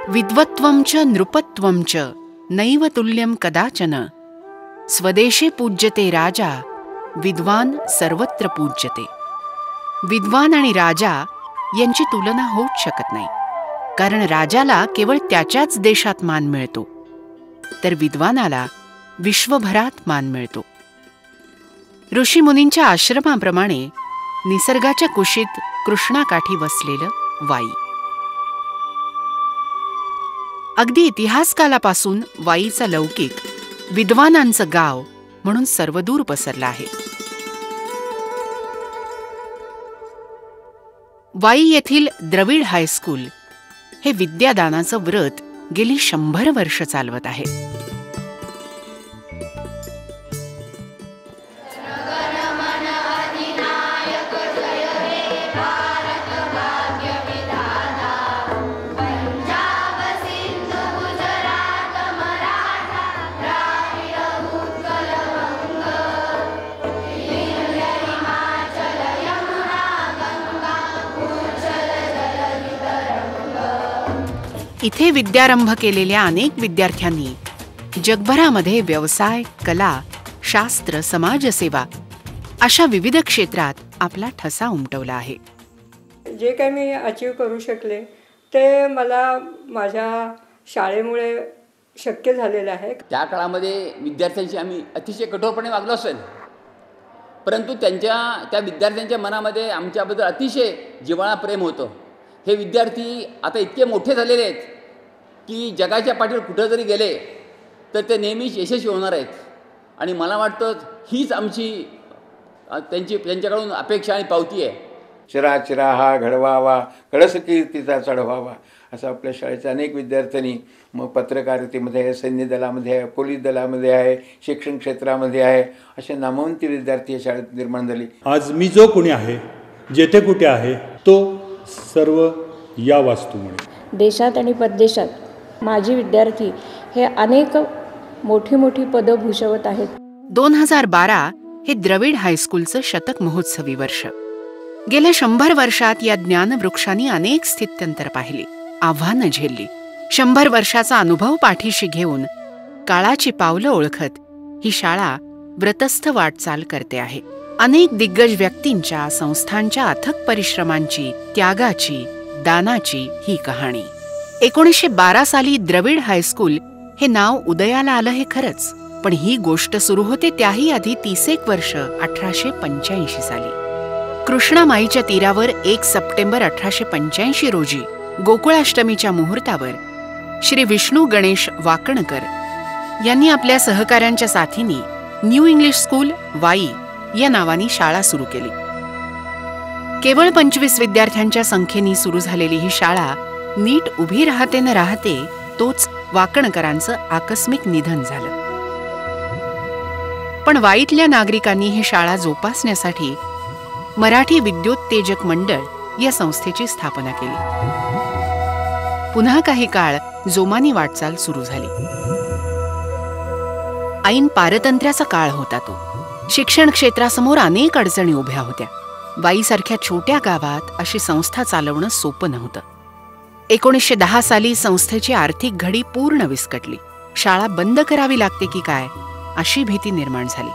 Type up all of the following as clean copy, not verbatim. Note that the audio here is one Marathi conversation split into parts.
विद्वत्वं च नृपत्वं च नैव तुल्यं कदाचन स्वदेशे पूज्यते राजा विद्वान सर्वत्र पूज्यते. विद्वान आणि राजा यांची तुलना होऊच शकत नाही, कारण राजाला केवळ त्याच्याच देशात मान मिळतो, तर विद्वानाला विश्वभरात मान मिळतो. ऋषीमुनींच्या आश्रमाप्रमाणे निसर्गाच्या कुशीत कृष्णाकाठी वसलेलं वाई. अगदी इतिहासकालापासून वाईचा लौकिक विद्वानांचं गाव म्हणून सर्वदूर पसरला आहे. वाई येथील द्रविड हायस्कूल हे विद्यादानाचं व्रत गेली 100 वर्ष चालवत आहे. इथे विद्यारंभ केलेल्या अनेक विद्यार्थ्यांनी जगभरामध्ये व्यवसाय, कला, शास्त्र, समाजसेवा अशा विविध क्षेत्रात आपला ठसा उमटवला आहे. जे काही मी अचीव करू शकले ते मला माझ्या शाळेमुळे शक्य झालेलं आहे. त्या काळामध्ये विद्यार्थ्यांशी आम्ही अतिशय कठोरपणे वागलो असेल, परंतु त्या विद्यार्थ्यांच्या मनामध्ये आमच्याबद्दल अतिशय जिव्हाळा प्रेम होतं. हे विद्यार्थी आता इतके मोठे झालेले आहेत की जगाच्या पाठीवर कुठं जरी गेले तर ते नेहमीच यशस्वी होणार आहेत. आणि मला वाटतं हीच आमची त्यांच्याकडून अपेक्षा आणि पावती आहे. चिरा चिरा हा घडवावा, कळस कीर्तीचा चढवावा, असं आपल्या शाळेच्या अनेक विद्यार्थ्यांनी मग पत्रकारितेमध्ये आहे, सैन्य दलामध्ये आहे, पोलीस दलामध्ये आहे, शिक्षण क्षेत्रामध्ये आहे, असे नामवंत विद्यार्थी या शाळेत निर्माण झाले. आज मी जो कोणी आहे, जेथे कुठे आहे, तो सर्व या वास्तूमुळे. देशात आणि परदेशात माजी विद्यार्थी हे अनेक मोठी मोठी पदं भूषवत आहेत. 2012 हे द्रविड हायस्कूलचं शतक महोत्सवी वर्ष. गेल्या 100 वर्षात या ज्ञानवृक्षांनी अनेक स्थित्यंतर पाहिली, आव्हानं झेलली. 100 वर्षाचा अनुभव पाठीशी घेऊन काळाची पावलं ओळखत ही शाळा व्रतस्थ वाटचाल करते आहे. अनेक दिग्गज व्यक्तींच्या, संस्थांच्या अथक परिश्रमांची, त्यागाची, दानाची ही कहाणी. 1912 साली द्रविड हायस्कूल हे नाव उदयाला आलं हे खरंच, पण ही गोष्ट सुरू होते त्याही आधी 30 वर्ष 1885 साली. कृष्णामाईच्या तीरावर 1 सप्टेंबर 1885 रोजी गोकुळाष्टमीच्या मुहूर्तावर श्री विष्णू गणेश वाकणकर यांनी आपल्या सहकाऱ्यांच्या साथीने न्यू इंग्लिश स्कूल वाई या नावानी शाळा सुरू केली. केवळ 25 विद्यार्थ्यांच्या संख्येने सुरू झालेली ही शाळा नीट उभी राहते न राहते तोच वाकणकरांचं आकस्मिक निधन झालं. पण वाईतल्या नागरिकांनी ही शाळा जोपासण्यासाठी मराठी विद्योत्तेजक मंडळ या संस्थेची स्थापना केली. पुन्हा काही काळ जोमानी वाटचाल सुरू झाली. ऐन पारतंत्र्याचा काळ होता तो. शिक्षण क्षेत्रासमोर अनेक अडचणी उभ्या होत्या. वाईसारख्या छोट्या गावात अशी संस्था चालवणं सोपं नव्हतं. 1910 साली संस्थेची आर्थिक घडी पूर्ण विस्कटली. शाळा बंद करावी लागते की काय अशी भीती निर्माण झाली.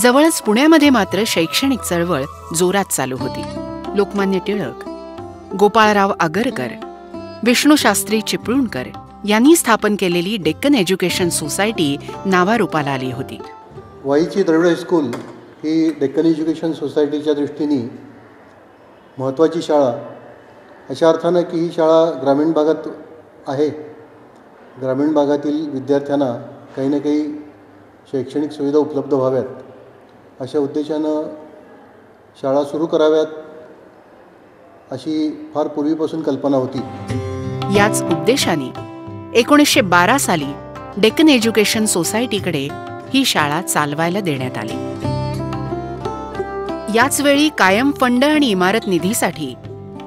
जवळच पुण्यामध्ये मात्र शैक्षणिक चळवळ जोरात चालू होती. लोकमान्य टिळक, गोपाळराव आगरकर, विष्णूशास्त्री चिपळूणकर यांनी स्थापन केलेली डेक्कन एज्युकेशन सोसायटी नावारूपाला आली होती. वाईची द्रविड हायस्कूल ही डेक्कन एज्युकेशन सोसायटीच्या दृष्टीने महत्त्वाची शाळा, अशा अर्थानं की ही शाळा ग्रामीण भागात आहे. ग्रामीण भागातील विद्यार्थ्यांना काही ना काही शैक्षणिक सुविधा उपलब्ध व्हाव्यात अशा उद्देशानं शाळा सुरू कराव्यात अशी फार पूर्वीपासून कल्पना होती. याच उद्देशाने 1912 साली डेक्कन एज्युकेशन सोसायटीकडे ही शाळा चालवायला देण्यात आली. याच वेळी कायम फंड आणि इमारत निधीसाठी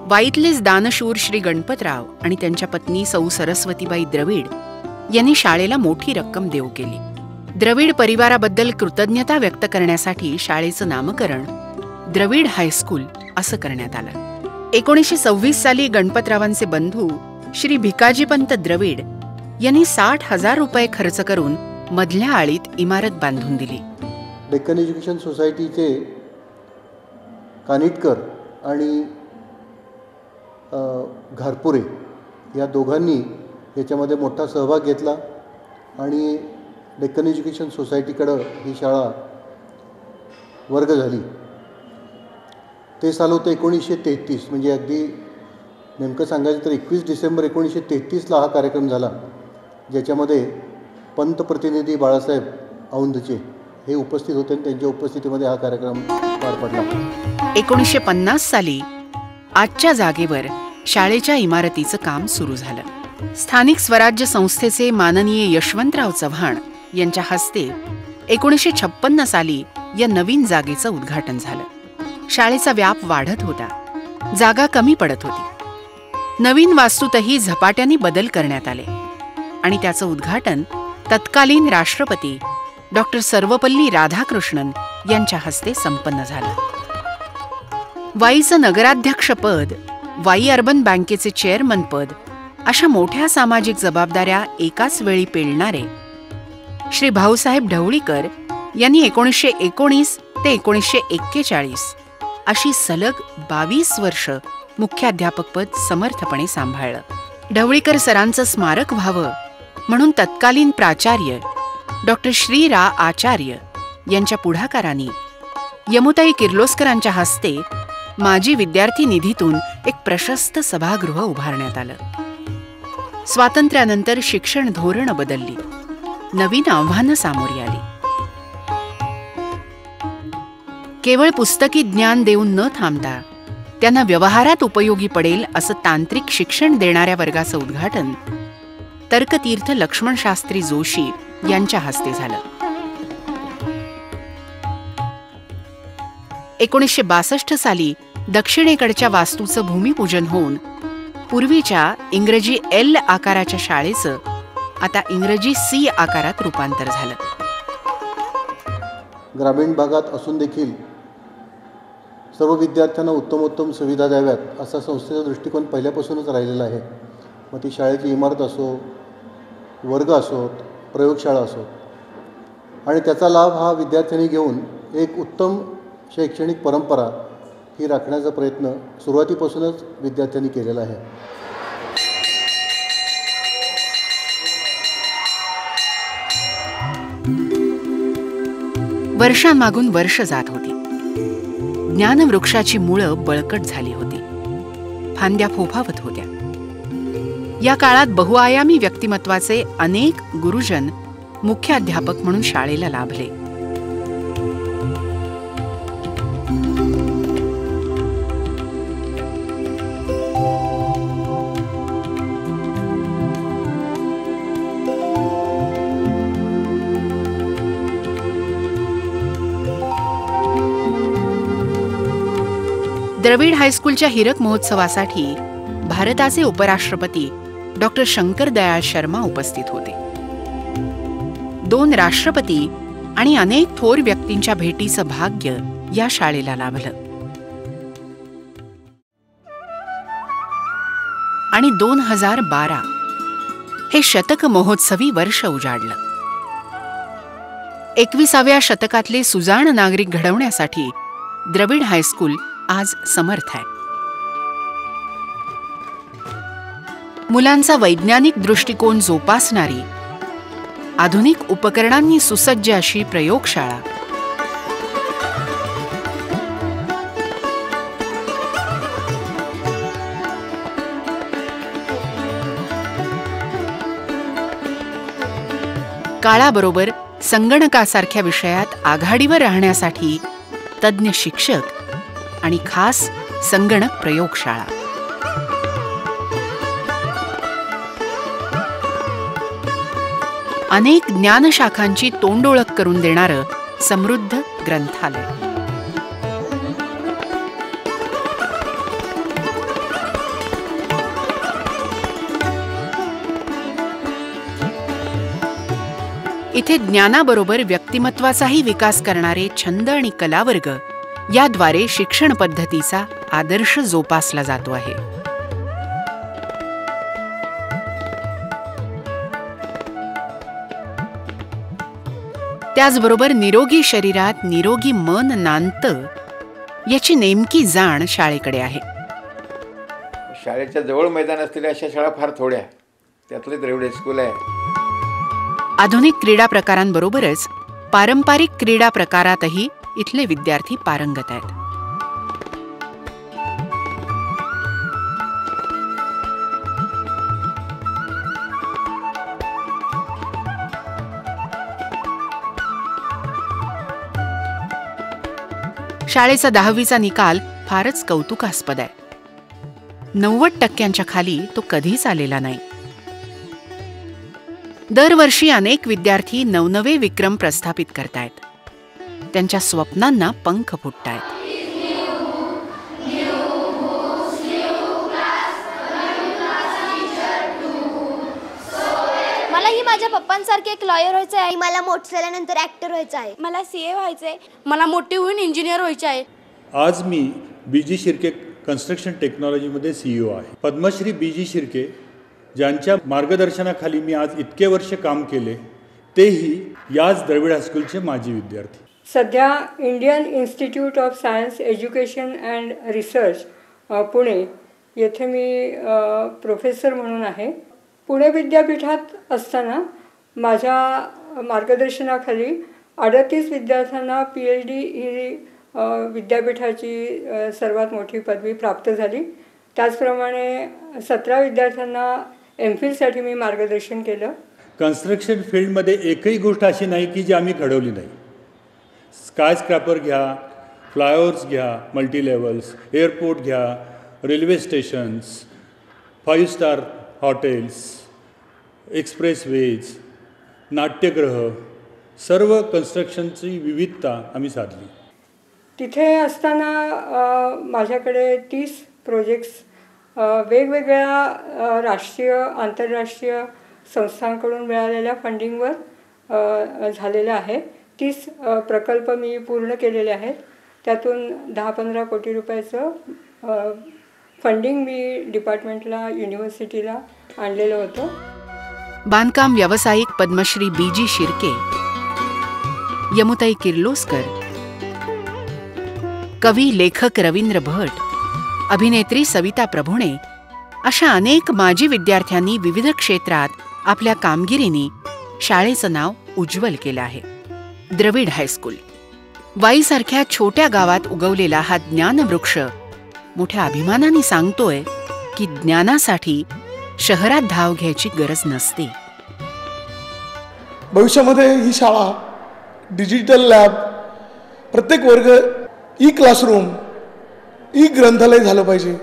वाईतलेच दानशूर श्री गणपतराव आणि त्यांच्या पत्नी सौ सरस्वतीबाई द्रविड यांनी शाळेला मोठी रक्कम देऊ केली. द्रविड परिवाराबद्दल कृतज्ञता व्यक्त करण्यासाठी शाळेचं नामकरण द्रविड हायस्कूल असं करण्यात आलं. 1926 साली गणपतरावांचे बंधू श्री भिकाजीपंत द्रविड यांनी 60,000 रुपये खर्च करून मधल्या आळीत इमारत बांधून दिली. डेक्कन एज्युकेशन सोसायटीचे कानिटकर आणि घारपुरे या दोघांनी याच्यामध्ये मोठा सहभाग घेतला आणि डेक्कन एज्युकेशन सोसायटीकडं ही शाळा वर्ग झाली. ते साल होतं 1933, म्हणजे अगदी नेमकं सांगायचं तर 21 डिसेंबर 1933ला हा कार्यक्रम झाला, ज्याच्यामध्ये पंतप्रतिनिधी बाळासाहेब औंधचे हे उपस्थित होते आणि त्यांच्या उपस्थितीमध्ये हा कार्यक्रम पार पडला. 1950 साली आजच्या जागेवर शाळेच्या इमारतीचं काम सुरू झालं. स्थानिक स्वराज्य संस्थेचे माननीय यशवंतराव चव्हाण यांच्या हस्ते 1956 साली या नवीन जागेचं उद्घाटन झालं. शाळेचा व्याप वाढत होता, जागा कमी पडत होती. नवीन वास्तूतही झपाट्याने बदल करण्यात आले आणि त्याचं उद्घाटन तत्कालीन राष्ट्रपती डॉक्टर सर्वपल्ली राधाकृष्णन यांच्या हस्ते संपन्न झालं. वाईचं नगराध्यक्षपद, वाई अर्बन बँकेचे चेअरमन पद अशा मोठ्या सामाजिक जबाबदाऱ्या एकाच वेळी पेलणारे श्री भाऊसाहेब ढवळीकर यांनी 1919 ते 1941 अशी सलग 22 वर्ष मुख्याध्यापकपद समर्थपणे सांभाळलं. ढवळीकर सरांचं स्मारक व्हावं म्हणून तत्कालीन प्राचार्य डॉक्टर श्री रा आचार्य यांच्या पुढाकाराने यमुताई किर्लोस्करांच्या हस्ते माजी विद्यार्थी निधीतून एक प्रशस्त सभागृह उभारण्यात आलं. स्वातंत्र्यानंतर शिक्षण धोरण बदलली, नवीन आव्हानं सामोरी आली. केवळ पुस्तकी ज्ञान देऊन न थांबता त्यांना व्यवहारात उपयोगी पडेल असं तांत्रिक शिक्षण देणाऱ्या वर्गाचं उद्घाटन तर्कतीर्थ लक्ष्मणशास्त्री जोशी यांच्या हस्ते झालं. 1962 साली दक्षिणेकडच्या वास्तूचं भूमिपूजन होऊन पूर्वीच्या इंग्रजी L आकाराच्या शाळेचं आता इंग्रजी C आकारात रूपांतर झालं. ग्रामीण भागात असून देखील सर्व विद्यार्थ्यांना उत्तमोत्तम सुविधा द्याव्यात असा संस्थेचा दृष्टिकोन पहिल्यापासूनच राहिलेला आहे. मग ती शाळेची इमारत असो, वर्ग असोत, प्रयोगशाळा असोत, आणि त्याचा लाभ हा विद्यार्थ्यांनी घेऊन एक उत्तम शैक्षणिक परंपरा ही राखण्याचा प्रयत्न सुरुवातीपासूनच विद्यार्थ्यांनी केलेला आहे. वर्षांमागून वर्ष जात होती. ज्ञानवृक्षाची मुळं बळकट झाली होती, फांद्या फोफावत होत्या. या काळात बहुआयामी व्यक्तिमत्वाचे अनेक गुरुजन मुख्याध्यापक म्हणून शाळेला लाभले. द्रविड हायस्कूलच्या हीरक महोत्सवासाठी भारताचे उपराष्ट्रपती डॉक्टर शंकर दयाळ शर्मा उपस्थित होते. 2 राष्ट्रपती आणि अनेक थोर व्यक्तींच्या भेटीचं भाग्य या शाळेला लाभलं. आणि 2012 हे शतक महोत्सवी वर्ष उजाडलं. 21व्या शतकातले सुजाण नागरिक घडवण्यासाठी द्रविड हायस्कूल आज समर्थ आहे. मुलांचा वैज्ञानिक दृष्टिकोन जोपासणारी, आधुनिक उपकरणांनी सुसज्ज अशी प्रयोगशाळा, काळाबरोबर संगणकासारख्या विषयात आघाडीवर राहण्यासाठी तज्ज्ञ शिक्षक आणि खास संगणक प्रयोगशाळा. अनेक ज्ञानशाखांची तोंडओळख करून देणारं समृद्ध ग्रंथालय. इथे ज्ञानाबरोबर व्यक्तिमत्वाचाही विकास करणारे छंद आणि कलावर्ग याद्वारे शिक्षण पद्धतीचा आदर्श जोपासला जातो आहे. त्याचबरोबर निरोगी शरीरात निरोगी मन नांदतं याची नेमकी जाण शाळेकडे आहे. शाळेच्या जवळ मैदान असलेल्या अशा शाळा फार थोड्या, त्यातले द्रविड हायस्कूल आहे. आधुनिक क्रीडा प्रकारांबरोबरच पारंपरिक क्रीडा प्रकारातही इथले विद्यार्थी पारंगत आहेत. शाळेचा 10वीचा निकाल फारच कौतुकास्पद आहे. 90% खाली तो कधीच आलेला नाही. दरवर्षी अनेक विद्यार्थी नवनवे विक्रम प्रस्थापित करतायत. त्यांच्या स्वप्नांना पंख फुटतायत. मलाही माझ्या पप्पांसारखे एक लॉयर व्हायचं आहे. मला मोठं झाल्यानंतर ॲक्टर व्हायचं आहे. मला CA व्हायचं आहे. मला मोठे होऊन इंजिनियर व्हायचे आहे. आज मी BG शिर्के कन्स्ट्रक्शन टेक्नॉलॉजीमध्ये CEO आहे. पद्मश्री BG शिर्के ज्यांच्या मार्गदर्शनाखाली मी आज इतके वर्ष काम केले, तेही याच द्रविड हायस्कूलचे माजी विद्यार्थी. सध्या Indian institute of science education and research Pune येथे मी प्रोफेसर म्हणून आहे. पुणे विद्यापीठात असताना माझ्या मार्गदर्शनाखाली 38 विद्यार्थ्यांना PhD ही विद्यापीठाची सर्वात मोठी पदवी प्राप्त झाली. त्याचप्रमाणे 17 विद्यार्थ्यांना MPhilसाठी मी मार्गदर्शन केलं. कन्स्ट्रक्शन फील्डमध्ये एकही गोष्ट अशी नाही की जी आम्ही घडवली नाही. स्काय स्क्रॅपर घ्या, फ्लायओव्हर्स घ्या, मल्टी लेवल्स, एअरपोर्ट घ्या, railway stations, 5 star hotels, expressways, नाट्यगृह, सर्व कन्स्ट्रक्शनची विविधता आम्ही साधली. तिथे असताना माझ्याकडे 30 प्रोजेक्ट्स वेगवेगळ्या राष्ट्रीय आंतरराष्ट्रीय संस्थांकडून मिळालेल्या फंडिंगवर झालेल्या आहेत. 30 प्रकल्प मी पूर्ण केलेले आहेत. त्यातून 10-15 कोटी रुपयाचं फंडिंग मी डिपार्टमेंटला युनिव्हर्सिटीला आणलेलं होतं. बांधकाम व्यावसायिक पद्मश्री BG शिर्के, यमुताई किर्लोस्कर, कवी लेखक रवींद्र भट, अभिनेत्री सविता प्रभुणे अशा अनेक माजी विद्यार्थ्यांनी विविध क्षेत्रात आपल्या कामगिरीने शाळेचं नाव उज्ज्वल केलं आहे. द्रविड हायस्कूल वाईसारख्या छोट्या गावात उगवलेला हा ज्ञानवृक्ष मोठ्या अभिमानाने सांगतोय की ज्ञानासाठी शहरात धाव घ्यायची गरज नसते. भविष्यामध्ये ही शाळा डिजिटल लॅब, प्रत्येक वर्ग क्लासरूम, ग्रंथालय झालं पाहिजे,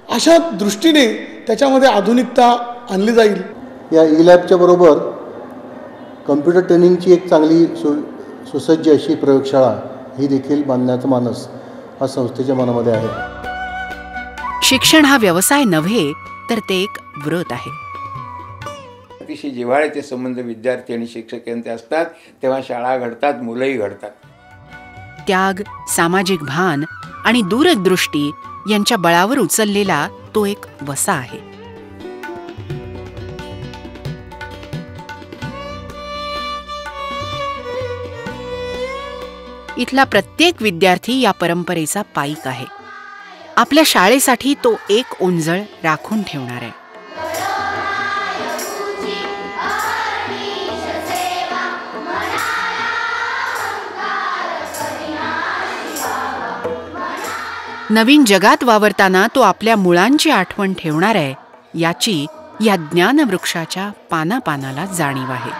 अशा दृष्टीने त्याच्यामध्ये आधुनिकता आणली जाईल. या लॅबच्या बरोबर कम्प्युटर ट्रेनिंगची एक चांगली सुसज्ज अशी प्रयोगशाळा ही देखील बांधण्याचा मानस हा संस्थेच्या मनामध्ये आहे. शिक्षण हा व्यवसाय नव्हे तर ते एक व्रत आहे. अतिशय जिव्हाळ्याचे संबंध विद्यार्थी आणि शिक्षक यांचे असतात, तेव्हा शाळा घडतात, मुलंही घडतात. त्याग, सामाजिक भान आणि दूरदृष्टी यांच्या बळावर उचललेला तो एक वसा आहे. इथला प्रत्येक विद्यार्थी या परंपरेचा पाईक आहे. आपल्या शाळेसाठी तो एक ओंजळ राखून ठेवणार आहे. नवीन जगात वावरताना तो आपल्या मुळांची आठवण ठेवणार आहे, याची या ज्ञानवृक्षाच्या पानापानाला जाणीव आहे.